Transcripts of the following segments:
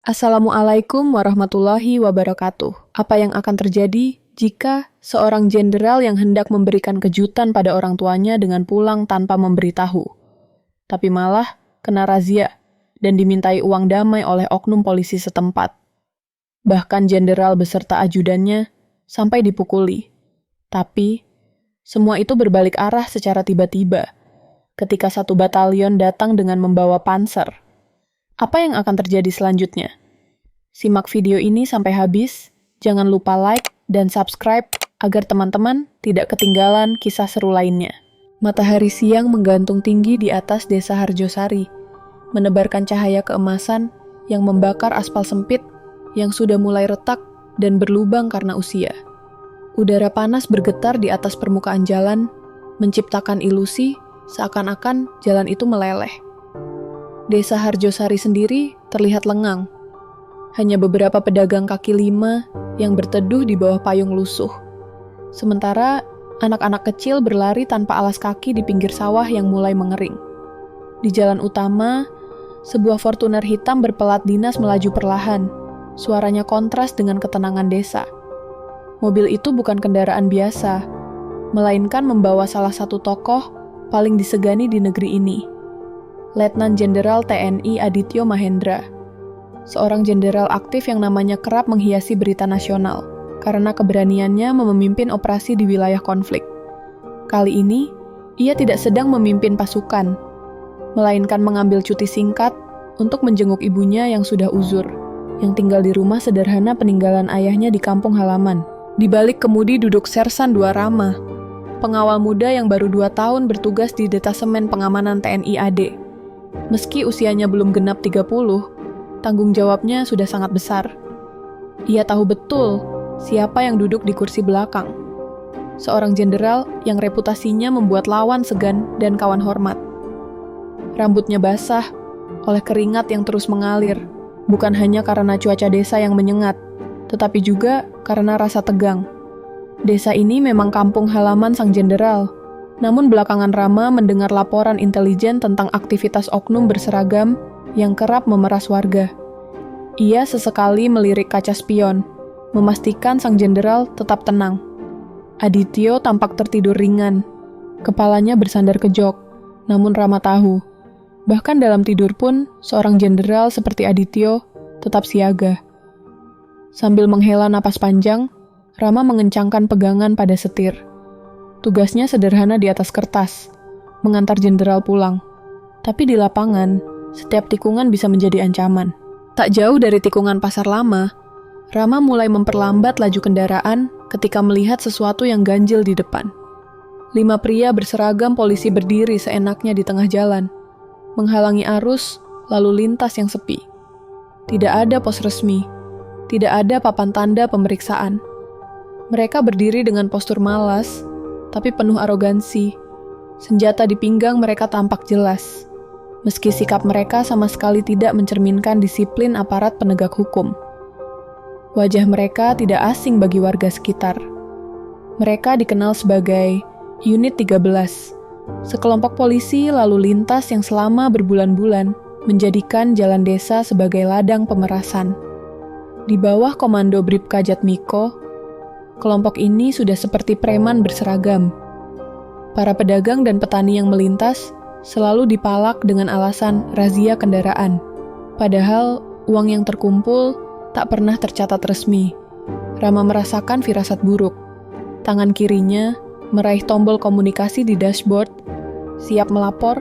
Assalamualaikum warahmatullahi wabarakatuh. Apa yang akan terjadi jika seorang jenderal yang hendak memberikan kejutan pada orang tuanya dengan pulang tanpa memberitahu, tapi malah kena razia dan dimintai uang damai oleh oknum polisi setempat? Bahkan jenderal beserta ajudannya sampai dipukuli. Tapi semua itu berbalik arah secara tiba-tiba ketika satu batalion datang dengan membawa panser. Apa yang akan terjadi selanjutnya? Simak video ini sampai habis, jangan lupa like dan subscribe agar teman-teman tidak ketinggalan kisah seru lainnya. Matahari siang menggantung tinggi di atas desa Harjosari, menebarkan cahaya keemasan yang membakar aspal sempit yang sudah mulai retak dan berlubang karena usia. Udara panas bergetar di atas permukaan jalan, menciptakan ilusi seakan-akan jalan itu meleleh. Desa Harjosari sendiri terlihat lengang. Hanya beberapa pedagang kaki lima yang berteduh di bawah payung lusuh. Sementara anak-anak kecil berlari tanpa alas kaki di pinggir sawah yang mulai mengering. Di jalan utama, sebuah Fortuner hitam berpelat dinas melaju perlahan. Suaranya kontras dengan ketenangan desa. Mobil itu bukan kendaraan biasa, melainkan membawa salah satu tokoh paling disegani di negeri ini. Letnan Jenderal TNI Adityo Mahendra, seorang jenderal aktif yang namanya kerap menghiasi berita nasional karena keberaniannya memimpin operasi di wilayah konflik. Kali ini, ia tidak sedang memimpin pasukan, melainkan mengambil cuti singkat untuk menjenguk ibunya yang sudah uzur, yang tinggal di rumah sederhana peninggalan ayahnya di kampung halaman. Di balik kemudi duduk Sersan II Rama, pengawal muda yang baru 2 tahun bertugas di Detasemen Pengamanan TNI AD. Meski usianya belum genap 30, tanggung jawabnya sudah sangat besar. Ia tahu betul siapa yang duduk di kursi belakang. Seorang jenderal yang reputasinya membuat lawan segan dan kawan hormat. Rambutnya basah oleh keringat yang terus mengalir, bukan hanya karena cuaca desa yang menyengat, tetapi juga karena rasa tegang. Desa ini memang kampung halaman sang jenderal. Namun belakangan Rama mendengar laporan intelijen tentang aktivitas oknum berseragam yang kerap memeras warga. Ia sesekali melirik kaca spion, memastikan sang jenderal tetap tenang. Adityo tampak tertidur ringan, kepalanya bersandar ke jok, namun Rama tahu. Bahkan dalam tidur pun, seorang jenderal seperti Adityo tetap siaga. Sambil menghela napas panjang, Rama mengencangkan pegangan pada setir. Tugasnya sederhana di atas kertas, mengantar jenderal pulang. Tapi di lapangan, setiap tikungan bisa menjadi ancaman. Tak jauh dari tikungan Pasar Lama, Rama mulai memperlambat laju kendaraan ketika melihat sesuatu yang ganjil di depan. 5 pria berseragam polisi berdiri seenaknya di tengah jalan, menghalangi arus lalu lintas yang sepi. Tidak ada pos resmi, tidak ada papan tanda pemeriksaan. Mereka berdiri dengan postur malas, tapi penuh arogansi. Senjata di pinggang mereka tampak jelas, meski sikap mereka sama sekali tidak mencerminkan disiplin aparat penegak hukum. Wajah mereka tidak asing bagi warga sekitar. Mereka dikenal sebagai Unit 13, sekelompok polisi lalu lintas yang selama berbulan-bulan menjadikan jalan desa sebagai ladang pemerasan. Di bawah komando Bribka Jatmiko, kelompok ini sudah seperti preman berseragam. Para pedagang dan petani yang melintas selalu dipalak dengan alasan razia kendaraan. Padahal uang yang terkumpul tak pernah tercatat resmi. Rama merasakan firasat buruk. Tangan kirinya meraih tombol komunikasi di dashboard, siap melapor,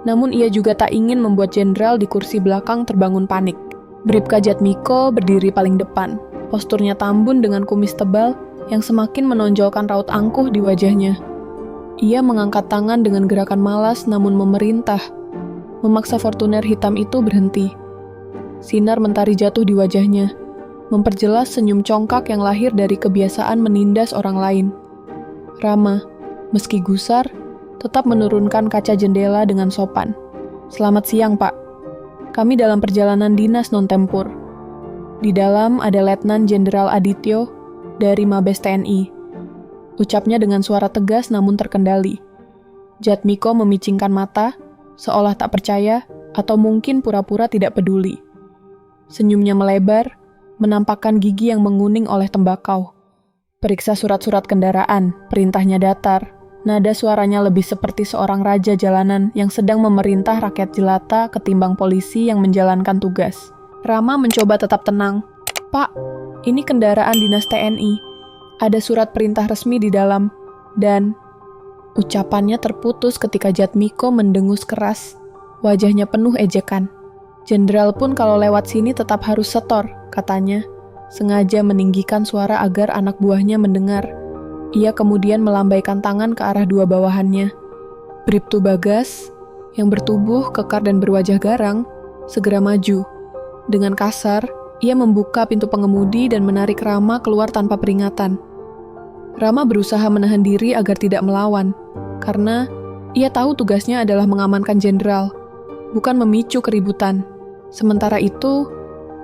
namun ia juga tak ingin membuat jenderal di kursi belakang terbangun panik. Bribka Jatmiko berdiri paling depan, posturnya tambun dengan kumis tebal yang semakin menonjolkan raut angkuh di wajahnya. Ia mengangkat tangan dengan gerakan malas namun memerintah, memaksa Fortuner hitam itu berhenti. Sinar mentari jatuh di wajahnya, memperjelas senyum congkak yang lahir dari kebiasaan menindas orang lain. Rama, meski gusar, tetap menurunkan kaca jendela dengan sopan. "Selamat siang, Pak. Kami dalam perjalanan dinas non-tempur. Di dalam ada Letnan Jenderal Adityo dari Mabes TNI," ucapnya dengan suara tegas namun terkendali. Jatmiko memicingkan mata, seolah tak percaya atau mungkin pura-pura tidak peduli. Senyumnya melebar, menampakkan gigi yang menguning oleh tembakau. Periksa surat-surat kendaraan, perintahnya datar. Nada suaranya lebih seperti seorang raja jalanan yang sedang memerintah rakyat jelata ketimbang polisi yang menjalankan tugas. Rama mencoba tetap tenang. "Pak, ini kendaraan dinas TNI. Ada surat perintah resmi di dalam." Dan ucapannya terputus ketika Jatmiko mendengus keras. Wajahnya penuh ejekan. "Jenderal pun kalau lewat sini tetap harus setor," katanya. Sengaja meninggikan suara agar anak buahnya mendengar. Ia kemudian melambaikan tangan ke arah dua bawahannya. Bribtu Bagas, yang bertubuh, kekar dan berwajah garang, segera maju. Dengan kasar, ia membuka pintu pengemudi dan menarik Rama keluar tanpa peringatan. Rama berusaha menahan diri agar tidak melawan, karena ia tahu tugasnya adalah mengamankan jenderal, bukan memicu keributan. Sementara itu,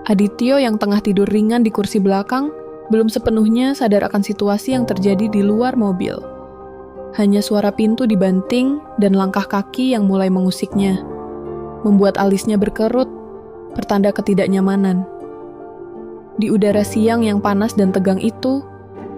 Adityo yang tengah tidur ringan di kursi belakang belum sepenuhnya sadar akan situasi yang terjadi di luar mobil. Hanya suara pintu dibanting dan langkah kaki yang mulai mengusiknya, membuat alisnya berkerut, pertanda ketidaknyamanan. Di udara siang yang panas dan tegang itu,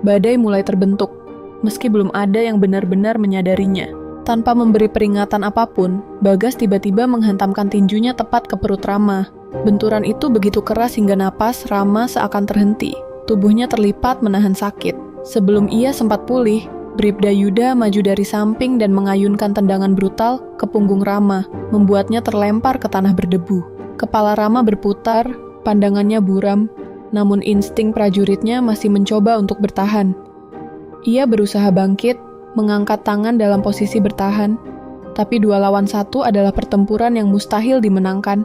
badai mulai terbentuk, meski belum ada yang benar-benar menyadarinya. Tanpa memberi peringatan apapun, Bagas tiba-tiba menghantamkan tinjunya tepat ke perut Rama. Benturan itu begitu keras hingga napas Rama seakan terhenti. Tubuhnya terlipat menahan sakit. Sebelum ia sempat pulih, Bribda Yuda maju dari samping dan mengayunkan tendangan brutal ke punggung Rama, membuatnya terlempar ke tanah berdebu. Kepala Rama berputar, pandangannya buram, namun insting prajuritnya masih mencoba untuk bertahan. Ia berusaha bangkit, mengangkat tangan dalam posisi bertahan, tapi 2 lawan 1 adalah pertempuran yang mustahil dimenangkan,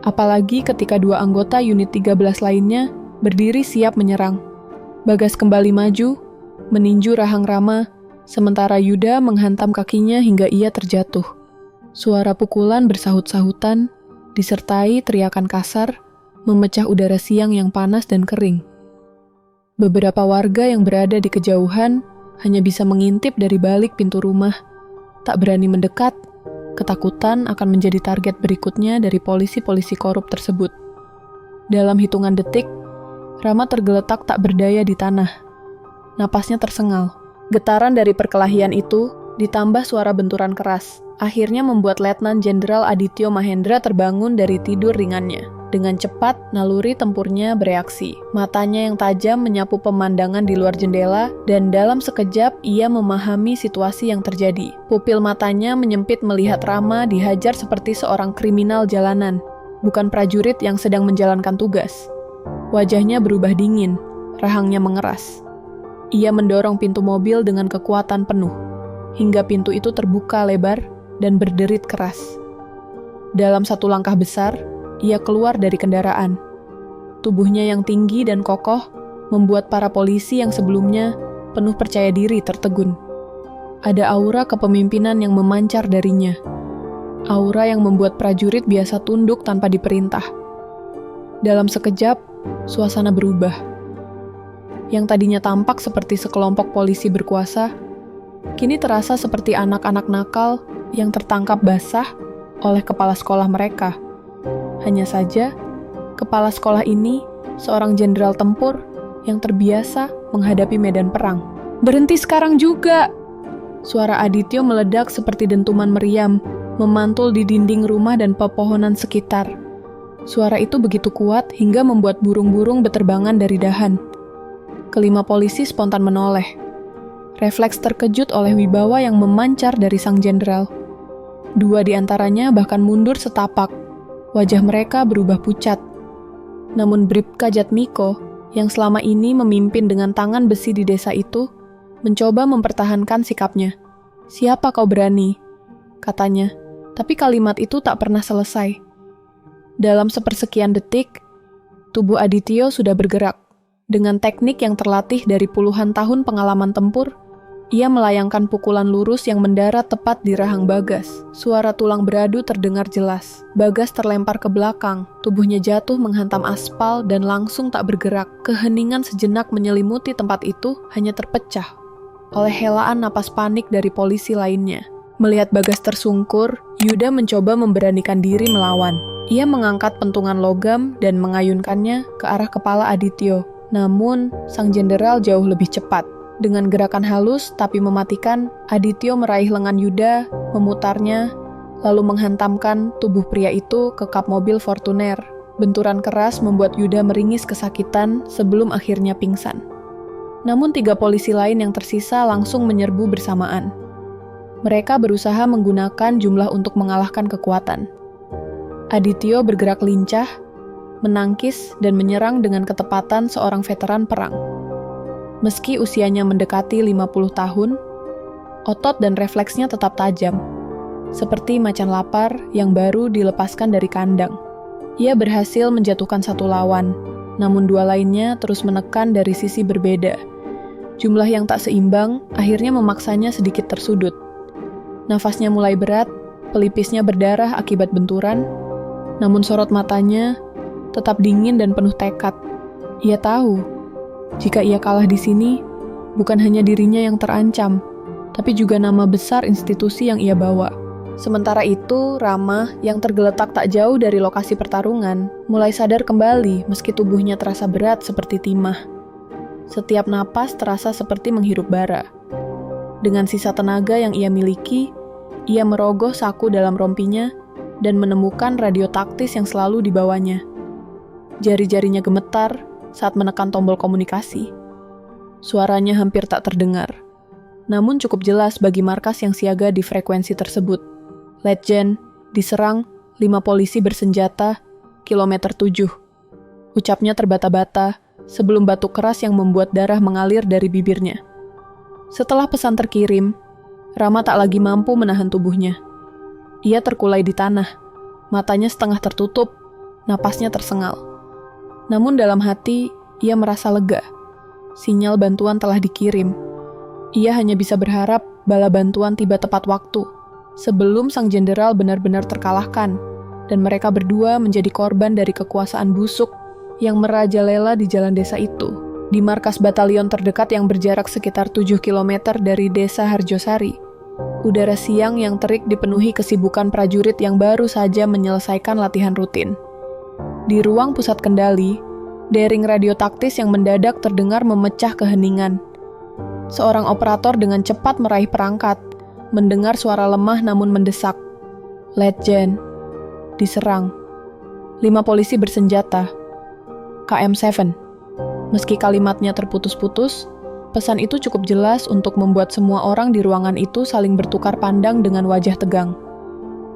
apalagi ketika 2 anggota unit 13 lainnya berdiri siap menyerang. Bagas kembali maju, meninju rahang Rama, sementara Yuda menghantam kakinya hingga ia terjatuh. Suara pukulan bersahut-sahutan, disertai teriakan kasar, memecah udara siang yang panas dan kering. Beberapa warga yang berada di kejauhan hanya bisa mengintip dari balik pintu rumah, tak berani mendekat, ketakutan akan menjadi target berikutnya dari polisi-polisi korup tersebut. Dalam hitungan detik, Rama tergeletak tak berdaya di tanah. Napasnya tersengal. Getaran dari perkelahian itu ditambah suara benturan keras, akhirnya membuat Letnan Jenderal Adityo Mahendra terbangun dari tidur ringannya. Dengan cepat, naluri tempurnya bereaksi. Matanya yang tajam menyapu pemandangan di luar jendela, dan dalam sekejap ia memahami situasi yang terjadi. Pupil matanya menyempit melihat Rama dihajar seperti seorang kriminal jalanan, bukan prajurit yang sedang menjalankan tugas. Wajahnya berubah dingin, rahangnya mengeras. Ia mendorong pintu mobil dengan kekuatan penuh, hingga pintu itu terbuka lebar dan berderit keras. Dalam satu langkah besar, ia keluar dari kendaraan. Tubuhnya yang tinggi dan kokoh membuat para polisi yang sebelumnya penuh percaya diri tertegun. Ada aura kepemimpinan yang memancar darinya. Aura yang membuat prajurit biasa tunduk tanpa diperintah. Dalam sekejap, suasana berubah. Yang tadinya tampak seperti sekelompok polisi berkuasa, kini terasa seperti anak-anak nakal yang tertangkap basah oleh kepala sekolah mereka. Hanya saja, kepala sekolah ini seorang jenderal tempur yang terbiasa menghadapi medan perang. "Berhenti sekarang juga!" Suara Adityo meledak seperti dentuman meriam, memantul di dinding rumah dan pepohonan sekitar. Suara itu begitu kuat hingga membuat burung-burung beterbangan dari dahan. Kelima polisi spontan menoleh. Refleks terkejut oleh wibawa yang memancar dari sang jenderal. 2 di antaranya bahkan mundur setapak. Wajah mereka berubah pucat. Namun Bribka Jatmiko, yang selama ini memimpin dengan tangan besi di desa itu, mencoba mempertahankan sikapnya. "Siapa kau berani?" katanya, tapi kalimat itu tak pernah selesai. Dalam sepersekian detik, tubuh Adityo sudah bergerak. Dengan teknik yang terlatih dari puluhan tahun pengalaman tempur, ia melayangkan pukulan lurus yang mendarat tepat di rahang Bagas. Suara tulang beradu terdengar jelas. Bagas terlempar ke belakang, tubuhnya jatuh menghantam aspal dan langsung tak bergerak. Keheningan sejenak menyelimuti tempat itu hanya terpecah oleh helaan napas panik dari polisi lainnya. Melihat Bagas tersungkur, Yuda mencoba memberanikan diri melawan. Ia mengangkat pentungan logam dan mengayunkannya ke arah kepala Adityo. Namun, sang jenderal jauh lebih cepat. Dengan gerakan halus tapi mematikan, Adityo meraih lengan Yuda, memutarnya, lalu menghantamkan tubuh pria itu ke kap mobil Fortuner. Benturan keras membuat Yuda meringis kesakitan sebelum akhirnya pingsan. Namun 3 polisi lain yang tersisa langsung menyerbu bersamaan. Mereka berusaha menggunakan jumlah untuk mengalahkan kekuatan. Adityo bergerak lincah, menangkis dan menyerang dengan ketepatan seorang veteran perang. Meski usianya mendekati 50 tahun, otot dan refleksnya tetap tajam, seperti macan lapar yang baru dilepaskan dari kandang. Ia berhasil menjatuhkan 1 lawan, namun 2 lainnya terus menekan dari sisi berbeda. Jumlah yang tak seimbang akhirnya memaksanya sedikit tersudut. Nafasnya mulai berat, pelipisnya berdarah akibat benturan, namun sorot matanya tetap dingin dan penuh tekad. Ia tahu, jika ia kalah di sini, bukan hanya dirinya yang terancam, tapi juga nama besar institusi yang ia bawa. Sementara itu, Rama yang tergeletak tak jauh dari lokasi pertarungan, mulai sadar kembali meski tubuhnya terasa berat seperti timah. Setiap napas terasa seperti menghirup bara. Dengan sisa tenaga yang ia miliki, ia merogoh saku dalam rompinya dan menemukan radio taktis yang selalu dibawanya. Jari-jarinya gemetar saat menekan tombol komunikasi. Suaranya hampir tak terdengar, namun cukup jelas bagi markas yang siaga di frekuensi tersebut. Letjen, diserang 5 polisi bersenjata, kilometer 7. Ucapnya terbata-bata sebelum batuk keras yang membuat darah mengalir dari bibirnya. Setelah pesan terkirim, Rama tak lagi mampu menahan tubuhnya. Ia terkulai di tanah, matanya setengah tertutup, napasnya tersengal. Namun dalam hati, ia merasa lega. Sinyal bantuan telah dikirim. Ia hanya bisa berharap bala bantuan tiba tepat waktu, sebelum sang jenderal benar-benar terkalahkan, dan mereka berdua menjadi korban dari kekuasaan busuk yang merajalela di jalan desa itu. Di markas batalion terdekat yang berjarak sekitar 7 km dari desa Harjosari, udara siang yang terik dipenuhi kesibukan prajurit yang baru saja menyelesaikan latihan rutin. Di ruang pusat kendali, dering radio taktis yang mendadak terdengar memecah keheningan. Seorang operator dengan cepat meraih perangkat, mendengar suara lemah namun mendesak. Letjen, diserang. 5 polisi bersenjata. KM7. Meski kalimatnya terputus-putus, pesan itu cukup jelas untuk membuat semua orang di ruangan itu saling bertukar pandang dengan wajah tegang.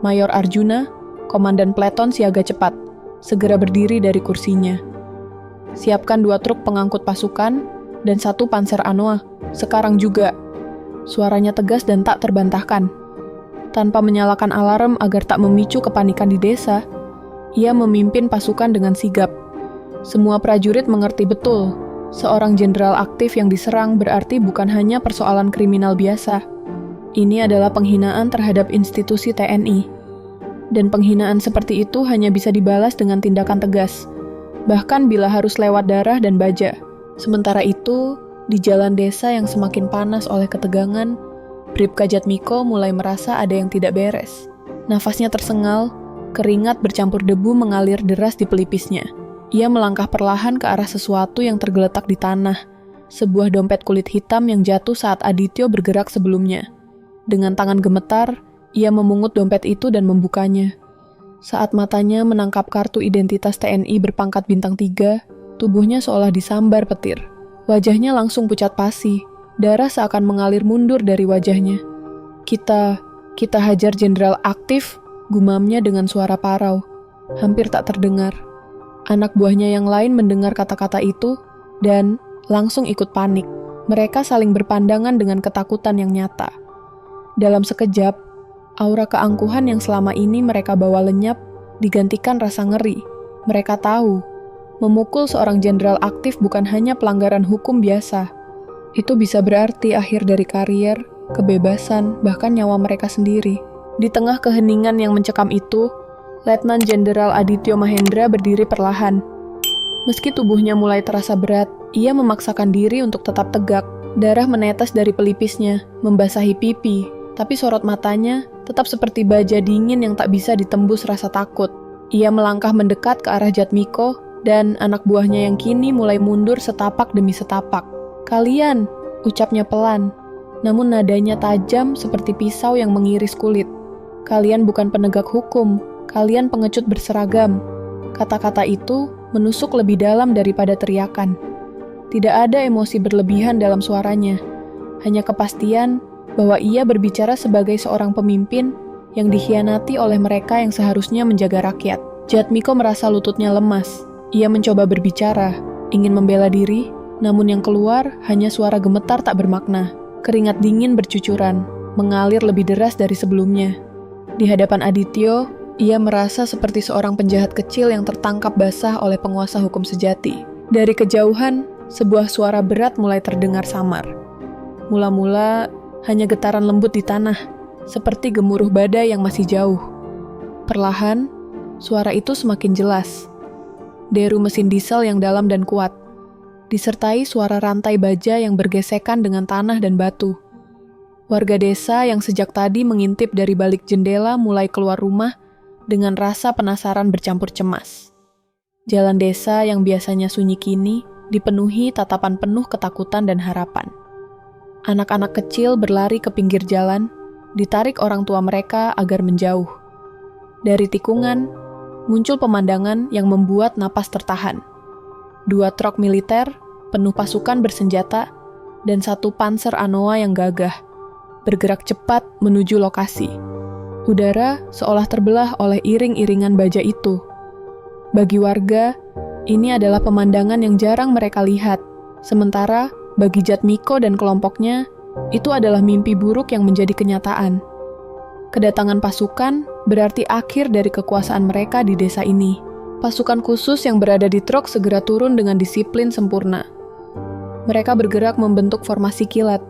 Mayor Arjuna, komandan Pleton siaga cepat, segera berdiri dari kursinya. Siapkan 2 truk pengangkut pasukan dan 1 panser Anoa, sekarang juga. Suaranya tegas dan tak terbantahkan. Tanpa menyalakan alarm agar tak memicu kepanikan di desa, ia memimpin pasukan dengan sigap. Semua prajurit mengerti betul, seorang jenderal aktif yang diserang berarti bukan hanya persoalan kriminal biasa. Ini adalah penghinaan terhadap institusi TNI. Dan penghinaan seperti itu hanya bisa dibalas dengan tindakan tegas, bahkan bila harus lewat darah dan baja. Sementara itu, di jalan desa yang semakin panas oleh ketegangan, Bribka Jatmiko mulai merasa ada yang tidak beres. Nafasnya tersengal, keringat bercampur debu mengalir deras di pelipisnya. Ia melangkah perlahan ke arah sesuatu yang tergeletak di tanah, sebuah dompet kulit hitam yang jatuh saat Adityo bergerak sebelumnya. Dengan tangan gemetar, ia memungut dompet itu dan membukanya. Saat matanya menangkap kartu identitas TNI berpangkat bintang 3, tubuhnya seolah disambar petir. Wajahnya langsung pucat pasi, darah seakan mengalir mundur dari wajahnya. Kita hajar jenderal aktif, gumamnya dengan suara parau, hampir tak terdengar. Anak buahnya yang lain mendengar kata-kata itu, dan langsung ikut panik. Mereka saling berpandangan dengan ketakutan yang nyata. Dalam sekejap, aura keangkuhan yang selama ini mereka bawa lenyap, digantikan rasa ngeri. Mereka tahu, memukul seorang jenderal aktif bukan hanya pelanggaran hukum biasa. Itu bisa berarti akhir dari karier, kebebasan, bahkan nyawa mereka sendiri. Di tengah keheningan yang mencekam itu, Letnan Jenderal Adityo Mahendra berdiri perlahan. Meski tubuhnya mulai terasa berat, ia memaksakan diri untuk tetap tegak. Darah menetes dari pelipisnya, membasahi pipi, tapi sorot matanya tetap seperti baja dingin yang tak bisa ditembus rasa takut. Ia melangkah mendekat ke arah Jatmiko dan anak buahnya yang kini mulai mundur setapak demi setapak. "Kalian," ucapnya pelan, namun nadanya tajam seperti pisau yang mengiris kulit. "Kalian bukan penegak hukum, kalian pengecut berseragam." Kata-kata itu menusuk lebih dalam daripada teriakan. Tidak ada emosi berlebihan dalam suaranya, hanya kepastian bahwa ia berbicara sebagai seorang pemimpin yang dikhianati oleh mereka yang seharusnya menjaga rakyat. Jatmiko merasa lututnya lemas. Ia mencoba berbicara, ingin membela diri, namun yang keluar hanya suara gemetar tak bermakna. Keringat dingin bercucuran, mengalir lebih deras dari sebelumnya. Di hadapan Adityo, ia merasa seperti seorang penjahat kecil yang tertangkap basah oleh penguasa hukum sejati. Dari kejauhan, sebuah suara berat mulai terdengar samar. Mula-mula hanya getaran lembut di tanah, seperti gemuruh badai yang masih jauh. Perlahan, suara itu semakin jelas. Deru mesin diesel yang dalam dan kuat, disertai suara rantai baja yang bergesekan dengan tanah dan batu. Warga desa yang sejak tadi mengintip dari balik jendela mulai keluar rumah dengan rasa penasaran bercampur cemas. Jalan desa yang biasanya sunyi kini dipenuhi tatapan penuh ketakutan dan harapan. Anak-anak kecil berlari ke pinggir jalan, ditarik orang tua mereka agar menjauh. Dari tikungan, muncul pemandangan yang membuat napas tertahan. 2 truk militer, penuh pasukan bersenjata, dan 1 Panzer Anoa yang gagah, bergerak cepat menuju lokasi. Udara seolah terbelah oleh iring-iringan baja itu. Bagi warga, ini adalah pemandangan yang jarang mereka lihat. Sementara, bagi Jatmiko dan kelompoknya, itu adalah mimpi buruk yang menjadi kenyataan. Kedatangan pasukan berarti akhir dari kekuasaan mereka di desa ini. Pasukan khusus yang berada di truk segera turun dengan disiplin sempurna. Mereka bergerak membentuk formasi kilat,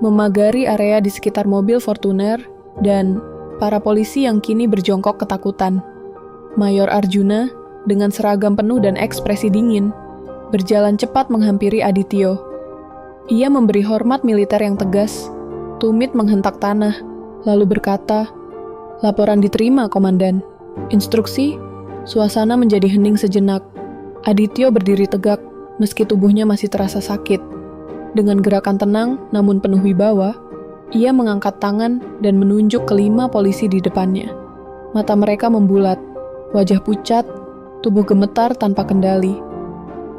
memagari area di sekitar mobil Fortuner, dan para polisi yang kini berjongkok ketakutan. Mayor Arjuna, dengan seragam penuh dan ekspresi dingin, berjalan cepat menghampiri Adityo. Ia memberi hormat militer yang tegas, tumit menghentak tanah, lalu berkata, "Laporan diterima, Komandan." "Instruksi?" Suasana menjadi hening sejenak. Adityo berdiri tegak, meski tubuhnya masih terasa sakit. Dengan gerakan tenang, namun penuh wibawa, ia mengangkat tangan dan menunjuk ke 5 polisi di depannya. Mata mereka membulat, wajah pucat, tubuh gemetar tanpa kendali.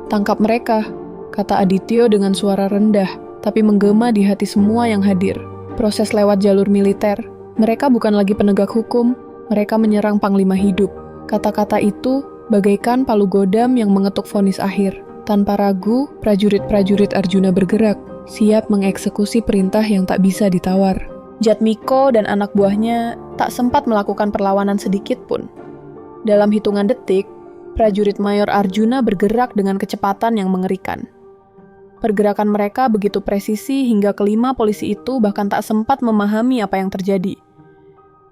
"Tangkap mereka," kata Adityo dengan suara rendah, tapi menggema di hati semua yang hadir. Proses lewat jalur militer. Mereka bukan lagi penegak hukum, mereka menyerang panglima hidup. Kata-kata itu bagaikan palu godam yang mengetuk vonis akhir. Tanpa ragu, prajurit-prajurit Arjuna bergerak, siap mengeksekusi perintah yang tak bisa ditawar. Jatmiko dan anak buahnya tak sempat melakukan perlawanan sedikit pun. Dalam hitungan detik, prajurit Mayor Arjuna bergerak dengan kecepatan yang mengerikan. Pergerakan mereka begitu presisi hingga ke-5 polisi itu bahkan tak sempat memahami apa yang terjadi.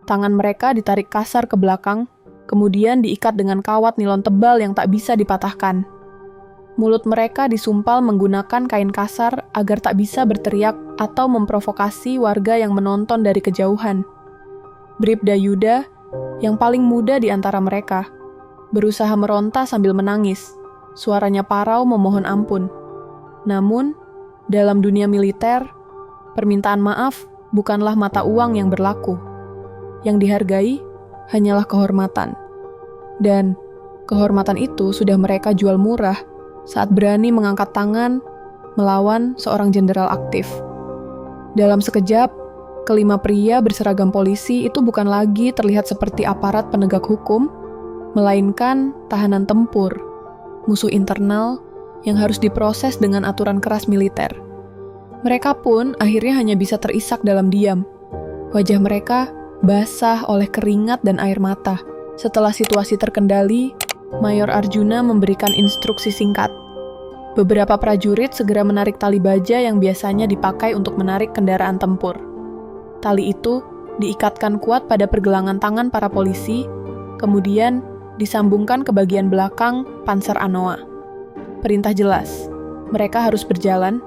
Tangan mereka ditarik kasar ke belakang, kemudian diikat dengan kawat nilon tebal yang tak bisa dipatahkan. Mulut mereka disumpal menggunakan kain kasar agar tak bisa berteriak atau memprovokasi warga yang menonton dari kejauhan. Bribda Yuda, yang paling muda di antara mereka, berusaha meronta sambil menangis. Suaranya parau memohon ampun. Namun, dalam dunia militer, permintaan maaf bukanlah mata uang yang berlaku. Yang dihargai hanyalah kehormatan. Dan kehormatan itu sudah mereka jual murah saat berani mengangkat tangan melawan seorang jenderal aktif. Dalam sekejap, ke-5 pria berseragam polisi itu bukan lagi terlihat seperti aparat penegak hukum, melainkan tahanan tempur, musuh internal yang harus diproses dengan aturan keras militer. Mereka pun akhirnya hanya bisa terisak dalam diam. Wajah mereka basah oleh keringat dan air mata. Setelah situasi terkendali, Mayor Arjuna memberikan instruksi singkat. Beberapa prajurit segera menarik tali baja yang biasanya dipakai untuk menarik kendaraan tempur. Tali itu diikatkan kuat pada pergelangan tangan para polisi, kemudian disambungkan ke bagian belakang Panzer Anoa. Perintah jelas, mereka harus berjalan,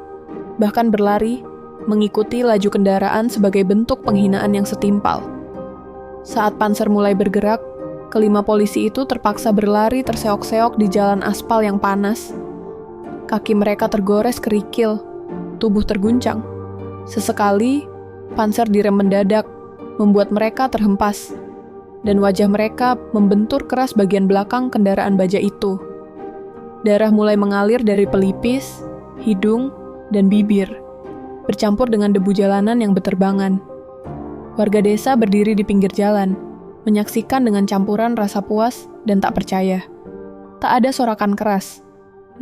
bahkan berlari, mengikuti laju kendaraan sebagai bentuk penghinaan yang setimpal. Saat panser mulai bergerak, kelima polisi itu terpaksa berlari terseok-seok di jalan aspal yang panas. Kaki mereka tergores kerikil, tubuh terguncang. Sesekali, panser direm mendadak, membuat mereka terhempas, dan wajah mereka membentur keras bagian belakang kendaraan baja itu. Darah mulai mengalir dari pelipis, hidung, dan bibir, bercampur dengan debu jalanan yang berterbangan. Warga desa berdiri di pinggir jalan, menyaksikan dengan campuran rasa puas dan tak percaya. Tak ada sorakan keras,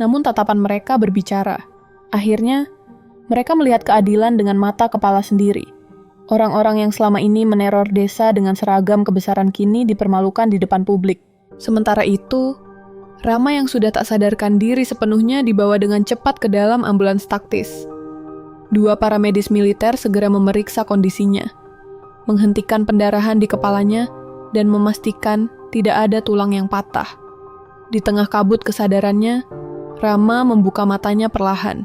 namun tatapan mereka berbicara. Akhirnya, mereka melihat keadilan dengan mata kepala sendiri. Orang-orang yang selama ini meneror desa dengan seragam kebesaran kini dipermalukan di depan publik. Sementara itu, Rama yang sudah tak sadarkan diri sepenuhnya dibawa dengan cepat ke dalam ambulans taktis. 2 paramedis militer segera memeriksa kondisinya, menghentikan pendarahan di kepalanya, dan memastikan tidak ada tulang yang patah. Di tengah kabut kesadarannya, Rama membuka matanya perlahan.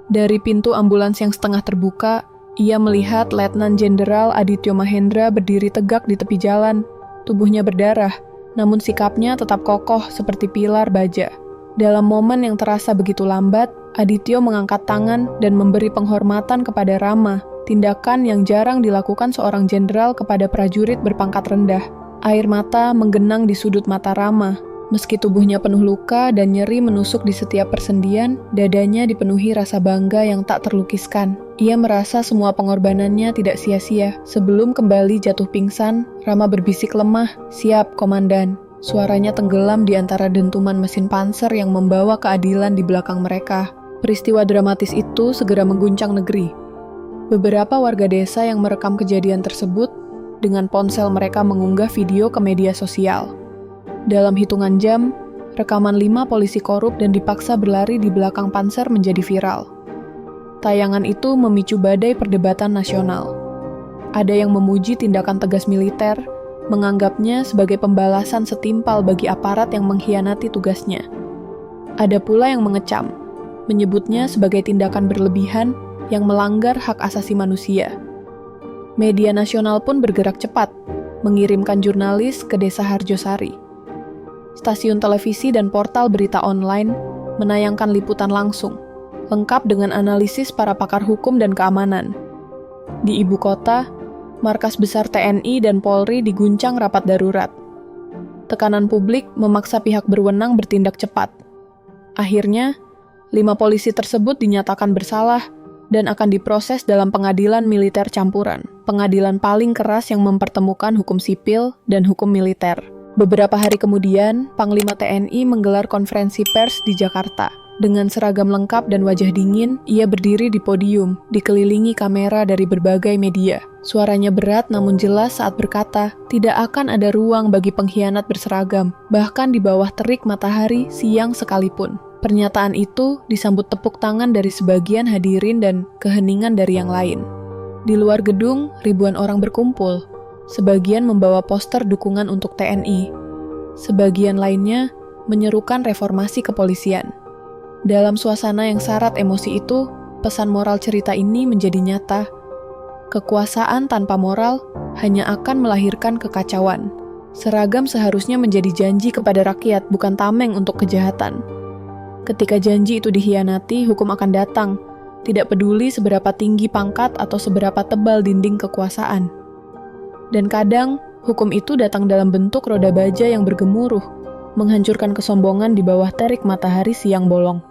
Dari pintu ambulans yang setengah terbuka, ia melihat Letnan Jenderal Adityo Mahendra berdiri tegak di tepi jalan. Tubuhnya berdarah, namun sikapnya tetap kokoh seperti pilar baja. Dalam momen yang terasa begitu lambat, Adityo mengangkat tangan dan memberi penghormatan kepada Rama, tindakan yang jarang dilakukan seorang jenderal kepada prajurit berpangkat rendah. Air mata menggenang di sudut mata Rama. Meski tubuhnya penuh luka dan nyeri menusuk di setiap persendian, dadanya dipenuhi rasa bangga yang tak terlukiskan. Ia merasa semua pengorbanannya tidak sia-sia. Sebelum kembali jatuh pingsan, Rama berbisik lemah, "Siap, Komandan." Suaranya tenggelam di antara dentuman mesin panser yang membawa keadilan di belakang mereka. Peristiwa dramatis itu segera mengguncang negeri. Beberapa warga desa yang merekam kejadian tersebut, dengan ponsel mereka mengunggah video ke media sosial. Dalam hitungan jam, rekaman 5 polisi korup dan dipaksa berlari di belakang panser menjadi viral. Tayangan itu memicu badai perdebatan nasional. Ada yang memuji tindakan tegas militer, menganggapnya sebagai pembalasan setimpal bagi aparat yang mengkhianati tugasnya. Ada pula yang mengecam, menyebutnya sebagai tindakan berlebihan yang melanggar hak asasi manusia. Media nasional pun bergerak cepat, mengirimkan jurnalis ke Desa Harjosari. Stasiun televisi dan portal berita online menayangkan liputan langsung, lengkap dengan analisis para pakar hukum dan keamanan. Di ibu kota, markas besar TNI dan Polri diguncang rapat darurat. Tekanan publik memaksa pihak berwenang bertindak cepat. Akhirnya, 5 polisi tersebut dinyatakan bersalah dan akan diproses dalam pengadilan militer campuran, pengadilan paling keras yang mempertemukan hukum sipil dan hukum militer. Beberapa hari kemudian, Panglima TNI menggelar konferensi pers di Jakarta. Dengan seragam lengkap dan wajah dingin, ia berdiri di podium, dikelilingi kamera dari berbagai media. Suaranya berat namun jelas saat berkata, tidak akan ada ruang bagi pengkhianat berseragam, bahkan di bawah terik matahari siang sekalipun. Pernyataan itu disambut tepuk tangan dari sebagian hadirin dan keheningan dari yang lain. Di luar gedung, ribuan orang berkumpul. Sebagian membawa poster dukungan untuk TNI. Sebagian lainnya menyerukan reformasi kepolisian. Dalam suasana yang syarat emosi itu, pesan moral cerita ini menjadi nyata. Kekuasaan tanpa moral hanya akan melahirkan kekacauan. Seragam seharusnya menjadi janji kepada rakyat, bukan tameng untuk kejahatan. Ketika janji itu dikhianati, hukum akan datang, tidak peduli seberapa tinggi pangkat atau seberapa tebal dinding kekuasaan. Dan kadang, hukum itu datang dalam bentuk roda baja yang bergemuruh, menghancurkan kesombongan di bawah terik matahari siang bolong.